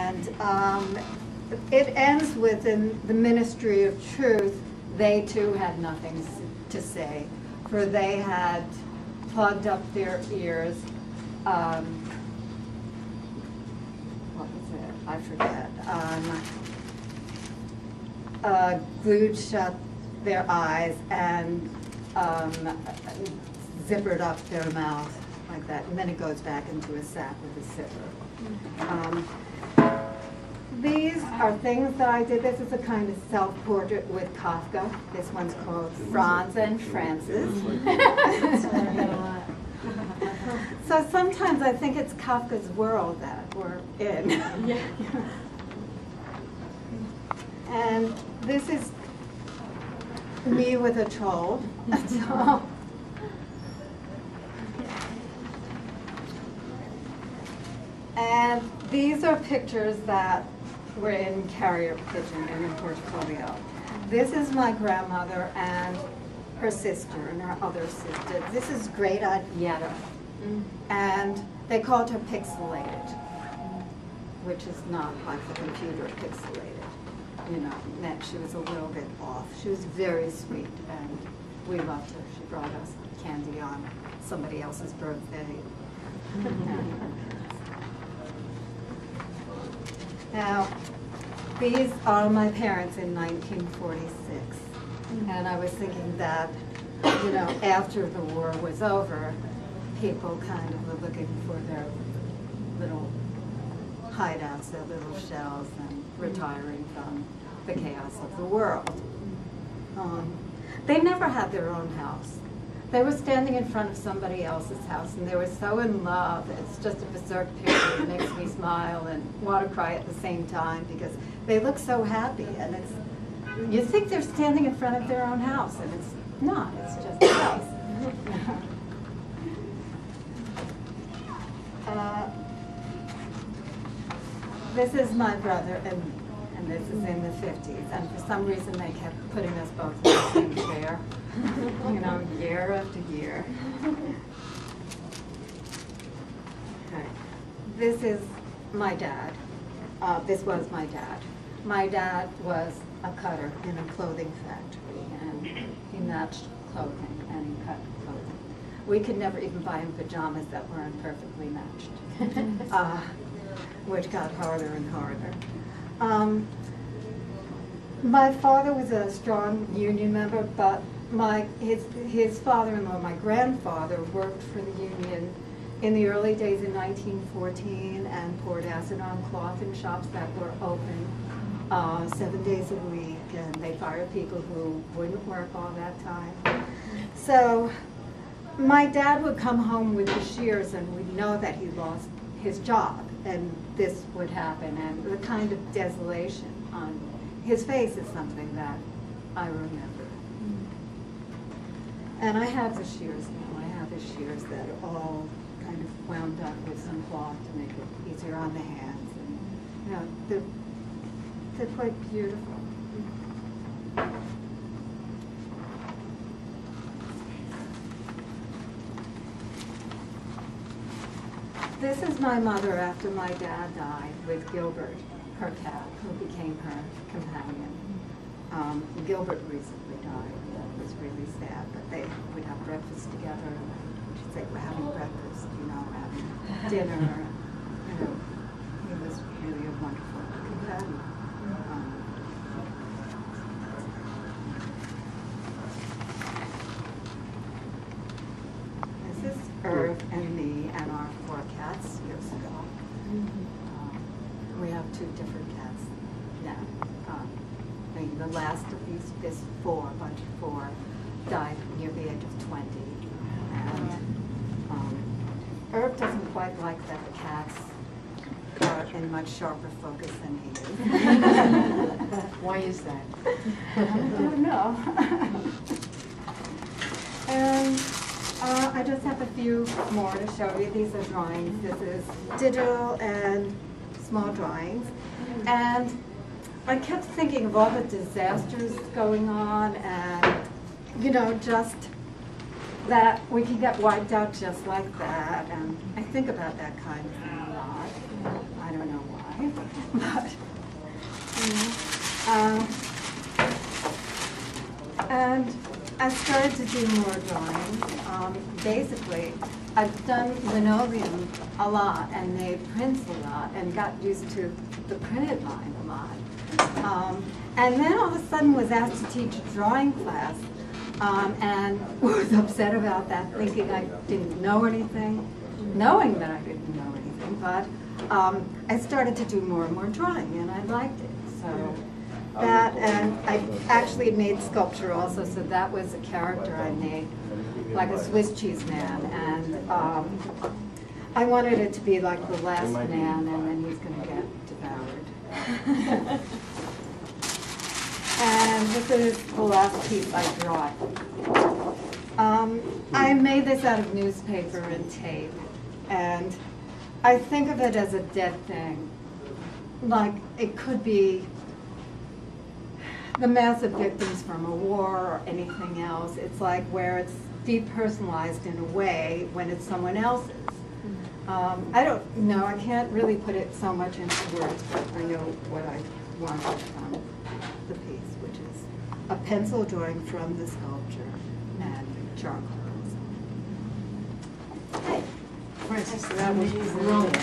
And it ends with, in the ministry of truth, they too had nothing to say, for they had plugged up their ears. What was it? I forget. Glued shut their eyes and zippered up their mouth like that, and then it goes back into a sack with a zipper. These are things that I did. This is a kind of self-portrait with Kafka. This one's called Franz and Francis. So sometimes I think it's Kafka's world that we're in. Yeah. And this is me with a troll. So, and these are pictures that were in carrier pigeon and in portfolio. This is my grandmother and her sister and her other sister. This is Great Aunt Yetta. And they called her pixelated, which is not like the computer pixelated. You know, meant she was a little bit off. She was very sweet, and we loved her. She brought us candy on somebody else's birthday. Now, these are my parents in 1946, and I was thinking that, you know, after the war was over, people kind of were looking for their little hideouts, their little shells, and retiring from the chaos of the world. They never had their own house. They were standing in front of somebody else's house, and they were so in love. It's just a berserk picture. It makes me smile and want to cry at the same time because they look so happy. And it's, you think they're standing in front of their own house, and it's not. It's just a house. This is my brother, and this is in the 50s. And for some reason, they kept putting us both in the same chair, you know, year after year. Okay. This is my dad. This was my dad. My dad was a cutter in a clothing factory, and he matched clothing, and he cut clothing. We could never even buy him pajamas that weren't perfectly matched, which got harder and harder. My father was a strong union member, but his father-in-law, my grandfather, worked for the union in the early days in 1914 and poured acid on cloth in shops that were open 7 days a week, and they fired people who wouldn't work all that time. So my dad would come home with the shears, and we'd know that he lost his job, and this would happen, and the kind of desolation on his face is something that I remember. And I have the shears now. I have the shears that are all kind of wound up with some cloth to make it easier on the hands. And, you know, they're quite beautiful. This is my mother after my dad died with Gilbert, her cat, who became her companion. Gilbert recently died. That was really sad, but they would have breakfast together. She'd say, we're having breakfast, you know, having dinner. You know, he was really a wonderful companion. This is Irv and me and our 4 cats years ago. We have 2 different cats now. The last of this 4, bunch of 4, died near the age of 20. And Irv doesn't quite like that the cats are in much sharper focus than he is. Why is that? I don't know. And I just have a few more to show you. These are drawings. This is digital and small drawings. And I kept thinking of all the disasters going on, and, you know, just that we can get wiped out just like that. And I think about that kind of thing a lot. I don't know why. But, and I started to do more drawing. Basically, I've done linoleum a lot and made prints a lot and got used to the printed line a lot. And then all of a sudden was asked to teach a drawing class and was upset about that, thinking I didn't know anything, knowing that I didn't know anything, but I started to do more and more drawing and I liked it. So that, and I actually made sculpture also, so that was a character I made, like a Swiss cheese man, and I wanted it to be like the last man, and then he's going to get devoured. And this is the last piece I draw. I made this out of newspaper and tape, and I think of it as a dead thing. Like, it could be the massive victims from a war or anything else. It's like where it's depersonalized in a way when it's someone else's. I don't know, I can't really put it so much into words, but I know what I wanted from the piece, which is a pencil drawing from the sculpture and charcoal pencil. Hey, Francis, that was brilliant.